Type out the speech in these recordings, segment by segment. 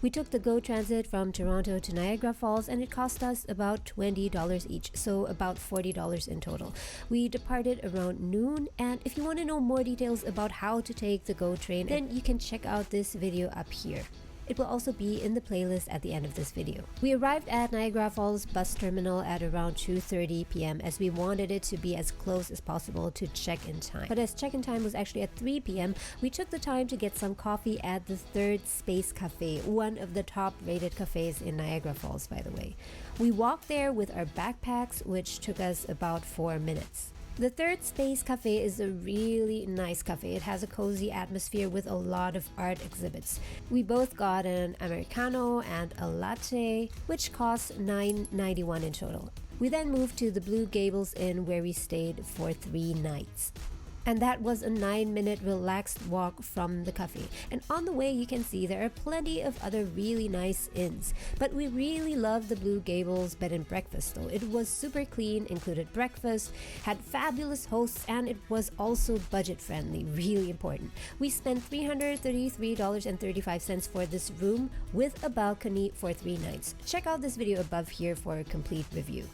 We took the GO Transit from Toronto to Niagara Falls and it cost us about $20 each, so about $40 in total. We departed around noon, and if you want to know more details about how to take the GO train, then you can check out this video up here. It will also be in the playlist at the end of this video. We arrived at Niagara Falls bus terminal at around 2:30 p.m. as we wanted it to be as close as possible to check-in time. But as check-in time was actually at 3 p.m., we took the time to get some coffee at the Third Space Cafe, one of the top-rated cafes in Niagara Falls, by the way. We walked there with our backpacks, which took us about 4 minutes. The Third Space Cafe is a really nice cafe. It has a cozy atmosphere with a lot of art exhibits. We both got an Americano and a latte, which cost $9.91 in total. We then moved to the Blue Gables Inn where we stayed for 3 nights. And that was a 9-minute relaxed walk from the cafe. And on the way you can see there are plenty of other really nice inns. But we really loved the Blue Gables bed and breakfast though. It was super clean, included breakfast, had fabulous hosts, and it was also budget friendly, really important. We spent $333.35 for this room with a balcony for 3 nights. Check out this video above here for a complete review.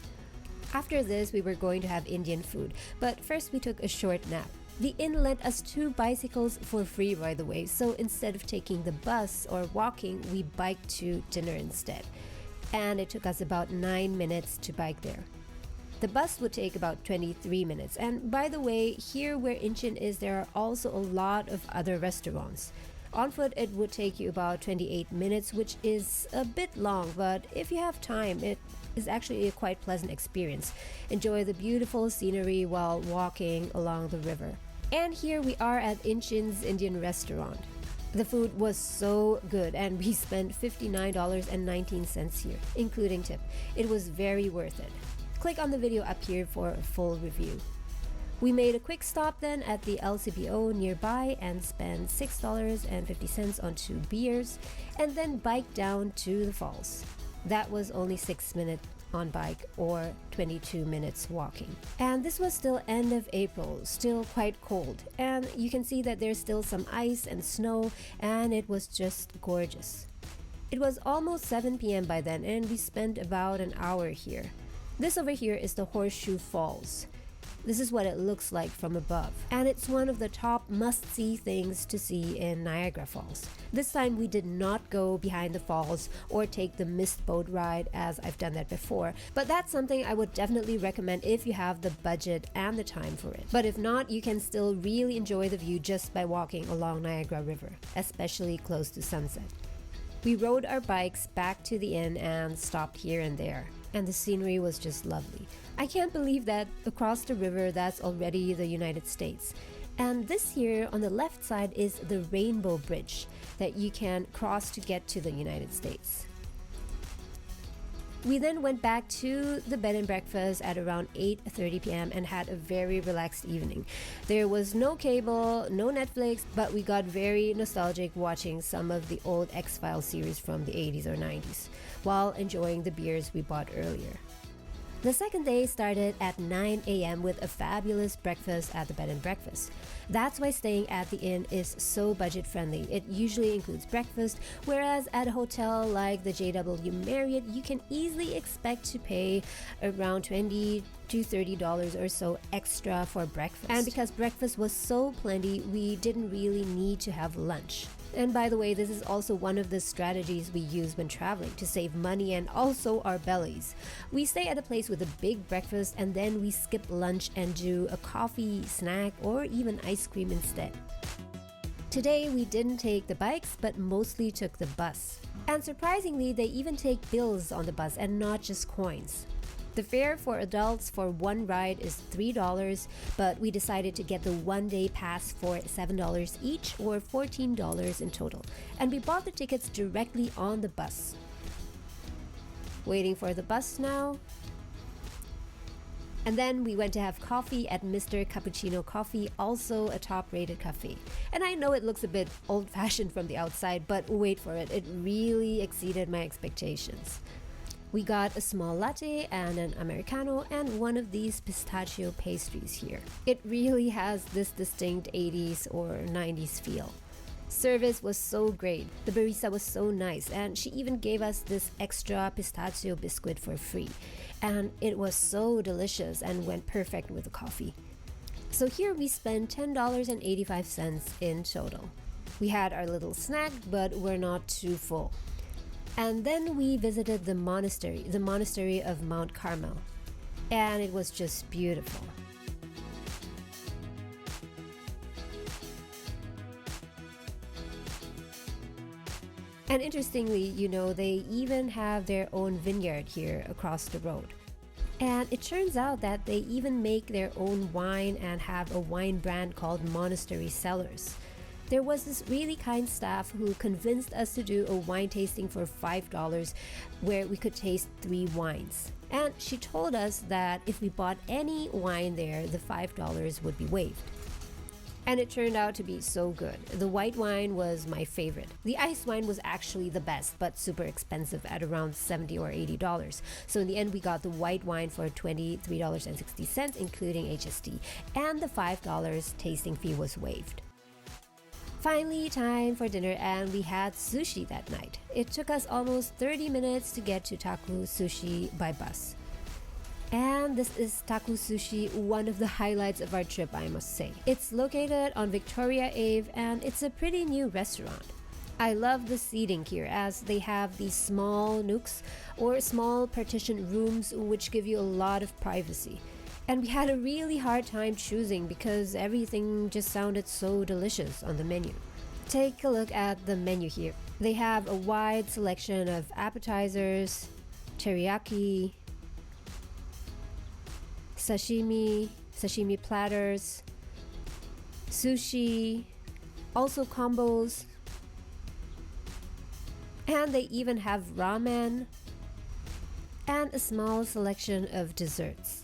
After this, we were going to have Indian food, but first we took a short nap. The inn lent us 2 bicycles for free, by the way, so instead of taking the bus or walking, we biked to dinner instead. And it took us about 9 minutes to bike there. The bus would take about 23 minutes. And by the way, here where Inchin is, there are also a lot of other restaurants. On foot, it would take you about 28 minutes, which is a bit long, but if you have time, it is actually a quite pleasant experience. Enjoy the beautiful scenery while walking along the river. And here we are at Inchin's Indian restaurant. The food was so good and we spent $59.19 here, including tip. It was very worth it. Click on the video up here for a full review. We made a quick stop then at the LCBO nearby and spent $6.50 on 2 beers and then biked down to the falls. That was only 6 minutes on bike or 22 minutes walking. And this was still end of April, still quite cold. And you can see that there's still some ice and snow, and it was just gorgeous. It was almost 7 p.m. by then and we spent about an hour here. This over here is the Horseshoe Falls. This is what it looks like from above, and it's one of the top must-see things to see in Niagara Falls. This time we did not go behind the falls or take the mist boat ride as I've done that before, but that's something I would definitely recommend if you have the budget and the time for it. But if not, you can still really enjoy the view just by walking along Niagara River, especially close to sunset. We rode our bikes back to the inn and stopped here and there, and the scenery was just lovely. I can't believe that across the river that's already the United States. And this here on the left side is the Rainbow Bridge that you can cross to get to the United States. We then went back to the bed and breakfast at around 8:30 p.m. and had a very relaxed evening. There was no cable, no Netflix, but we got very nostalgic watching some of the old X-Files series from the 80s or 90s while enjoying the beers we bought earlier. The second day started at 9 a.m. with a fabulous breakfast at the bed and breakfast. That's why staying at the inn is so budget friendly. It usually includes breakfast, whereas at a hotel like the JW Marriott, you can easily expect to pay around $20 to $30 or so extra for breakfast. And because breakfast was so plenty, we didn't really need to have lunch. And by the way, this is also one of the strategies we use when traveling to save money and also our bellies. We stay at a place with a big breakfast and then we skip lunch and do a coffee, snack, or even ice cream instead. Today we didn't take the bikes but mostly took the bus. And surprisingly, they even take bills on the bus and not just coins. The fare for adults for one ride is $3, but we decided to get the one-day pass for $7 each or $14 in total. And we bought the tickets directly on the bus. Waiting for the bus now. And then we went to have coffee at Mr. Cappuccino Coffee, also a top-rated cafe. And I know it looks a bit old-fashioned from the outside, but wait for it, it really exceeded my expectations. We got a small latte and an Americano and one of these pistachio pastries here. It really has this distinct 80s or 90s feel. Service was so great. The barista was so nice, and she even gave us this extra pistachio biscuit for free. And it was so delicious and went perfect with the coffee. So here we spent $10.85 in total. We had our little snack, but we're not too full. And then we visited the monastery of Mount Carmel. And it was just beautiful. And interestingly, they even have their own vineyard here across the road. And it turns out that they even make their own wine and have a wine brand called Monastery Cellars. There was this really kind staff who convinced us to do a wine tasting for $5 where we could taste 3 wines. And she told us that if we bought any wine there, the $5 would be waived. And it turned out to be so good. The white wine was my favorite. The iced wine was actually the best, but super expensive at around $70 or $80. So in the end, we got the white wine for $23.60, including HST, and the $5 tasting fee was waived. Finally, time for dinner, and we had sushi that night. It took us almost 30 minutes to get to Taku Sushi by bus. And this is Taku Sushi, one of the highlights of our trip, I must say. It's located on Victoria Ave, and it's a pretty new restaurant. I love the seating here as they have these small nooks or small partition rooms which give you a lot of privacy. And we had a really hard time choosing because everything just sounded so delicious on the menu. Take a look at the menu here. They have a wide selection of appetizers, teriyaki, sashimi platters, sushi, also combos, and they even have ramen and a small selection of desserts.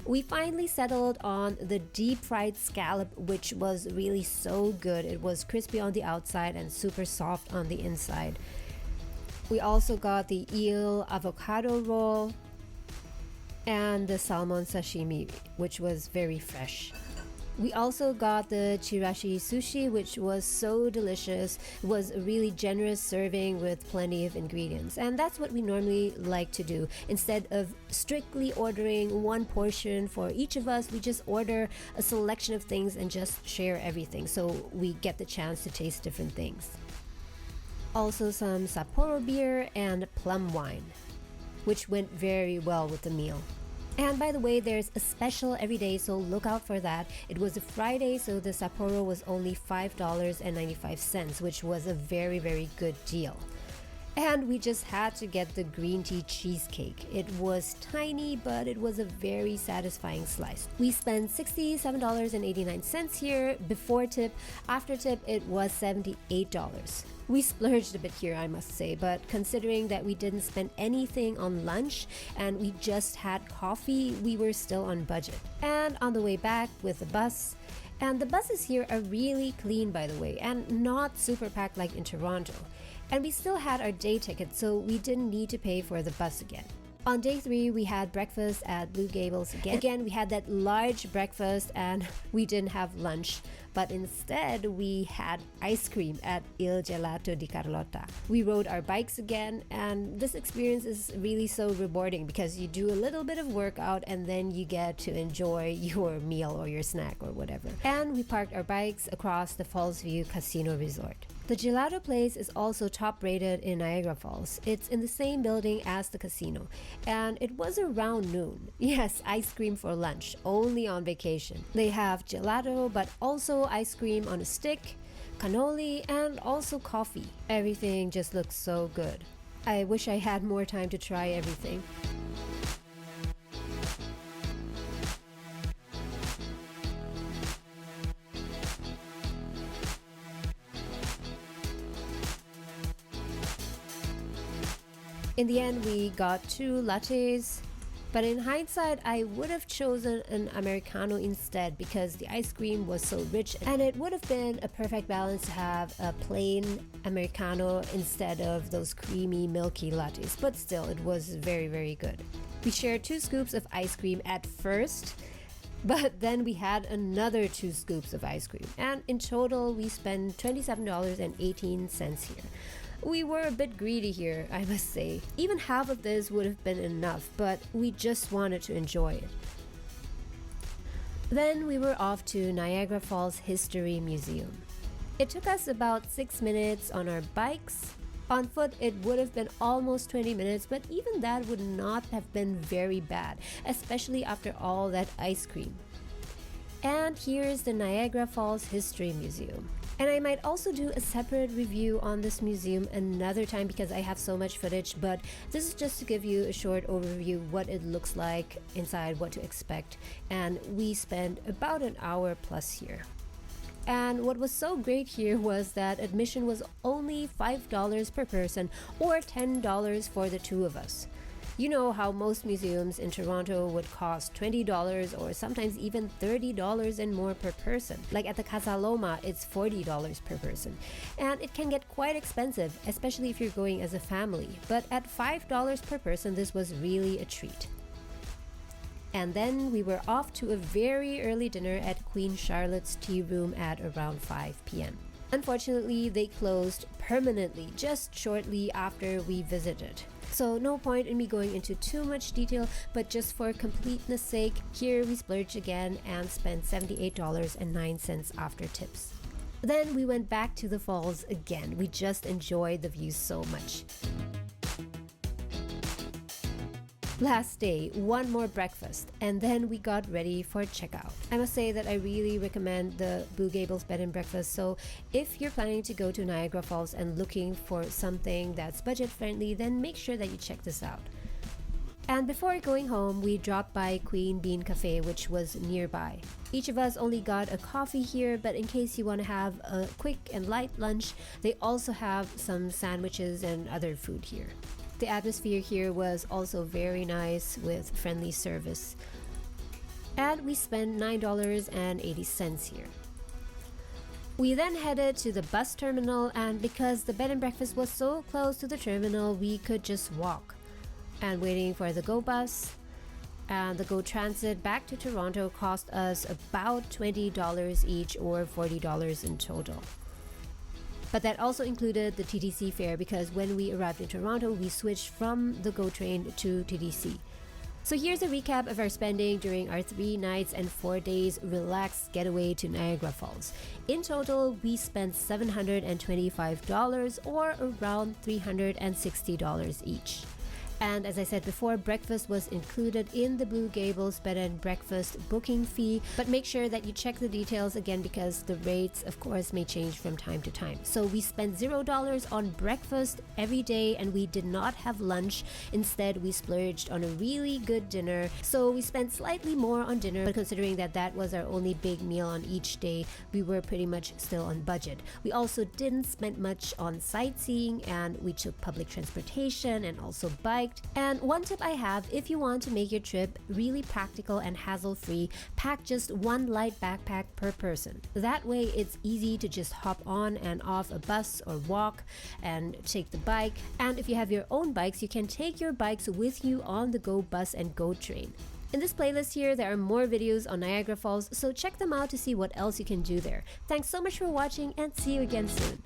We finally settled on the deep fried scallop, which was really so good. It was crispy on the outside and super soft on the inside. We also got the eel avocado roll and the salmon sashimi, which was very fresh. We also got the chirashi sushi, which was so delicious. It was a really generous serving with plenty of ingredients, and that's what we normally like to do. Instead of strictly ordering one portion for each of us, we just order a selection of things and just share everything, so we get the chance to taste different things. Also some Sapporo beer and plum wine, which went very well with the meal. And by the way, there's a special every day, so look out for that. It was a Friday, so the Sapporo was only $5.95, which was a very, very good deal. And we just had to get the green tea cheesecake. It was tiny, but it was a very satisfying slice. We spent $67.89 here before tip. After tip, it was $78. We splurged a bit here, I must say, but considering that we didn't spend anything on lunch and we just had coffee, we were still on budget. And on the way back with the bus, and the buses here are really clean, by the way, and not super packed like in Toronto. And we still had our day ticket, so we didn't need to pay for the bus again. On day 3, we had breakfast at Blue Gables again. Again, we had that large breakfast and we didn't have lunch, but instead we had ice cream at Il Gelato di Carlotta. We rode our bikes again, and this experience is really so rewarding because you do a little bit of workout and then you get to enjoy your meal or your snack or whatever. And we parked our bikes across the Falls View Casino Resort. The gelato place is also top rated in Niagara Falls. It's in the same building as the casino, and it was around noon. Yes, ice cream for lunch, only on vacation. They have gelato, but also ice cream on a stick, cannoli, and also coffee. Everything just looks so good. I wish I had more time to try everything. In the end, we got 2 lattes, but in hindsight, I would have chosen an Americano instead because the ice cream was so rich and it would have been a perfect balance to have a plain Americano instead of those creamy, milky lattes, but still, it was very, very good. We shared 2 scoops of ice cream at first, But then we had another 2 scoops of ice cream, and in total we spent $27.18 here. We were a bit greedy here, I must say. Even half of this would have been enough, but we just wanted to enjoy it. Then we were off to Niagara Falls History Museum. It took us about 6 minutes on our bikes. On foot, it would have been almost 20 minutes, but even that would not have been very bad, especially after all that ice cream. And here's the Niagara Falls History Museum. And I might also do a separate review on this museum another time because I have so much footage, but this is just to give you a short overview what it looks like inside, what to expect. And we spent about an hour plus here. And what was so great here was that admission was only $5 per person or $10 for the 2 of us. You know how most museums in Toronto would cost $20 or sometimes even $30 and more per person. Like at the Casa Loma, it's $40 per person. And it can get quite expensive, especially if you're going as a family. But at $5 per person, this was really a treat. And then we were off to a very early dinner at Queen Charlotte's Tea Room at around 5 p.m. Unfortunately, they closed permanently just shortly after we visited. So no point in me going into too much detail, but just for completeness sake, here we splurged again and spent $78.09 after tips. Then we went back to the falls again. We just enjoyed the views so much. Last day, one more breakfast, and then we got ready for checkout. I must say that I really recommend the Blue Gables bed and breakfast, so if you're planning to go to Niagara Falls and looking for something that's budget friendly, then make sure that you check this out. And before going home, we dropped by Queen Bean Cafe, which was nearby. Each of us only got a coffee here, but in case you want to have a quick and light lunch, they also have some sandwiches and other food here. The atmosphere here was also very nice with friendly service. And we spent $9.80 here. We then headed to the bus terminal, and because the bed and breakfast was so close to the terminal, we could just walk. And waiting for the GO bus and the GO Transit back to Toronto cost us about $20 each or $40 in total. But that also included the TTC fare because when we arrived in Toronto, we switched from the GO train to TTC. So here's a recap of our spending during our 3 nights and 4 days relaxed getaway to Niagara Falls. In total, we spent $725 or around $360 each. And as I said before, breakfast was included in the Blue Gables bed and breakfast booking fee, but make sure that you check the details again because the rates of course may change from time to time. So we spent $0 on breakfast every day and we did not have lunch. Instead, we splurged on a really good dinner. So we spent slightly more on dinner, but considering that that was our only big meal on each day, we were pretty much still on budget. We also didn't spend much on sightseeing and we took public transportation and also biked. And one tip I have, if you want to make your trip really practical and hassle-free, pack just 1 light backpack per person. That way it's easy to just hop on and off a bus or walk and take the bike. And if you have your own bikes, you can take your bikes with you on the GO bus and GO train. In this playlist here, there are more videos on Niagara Falls, so check them out to see what else you can do there. Thanks so much for watching and see you again soon.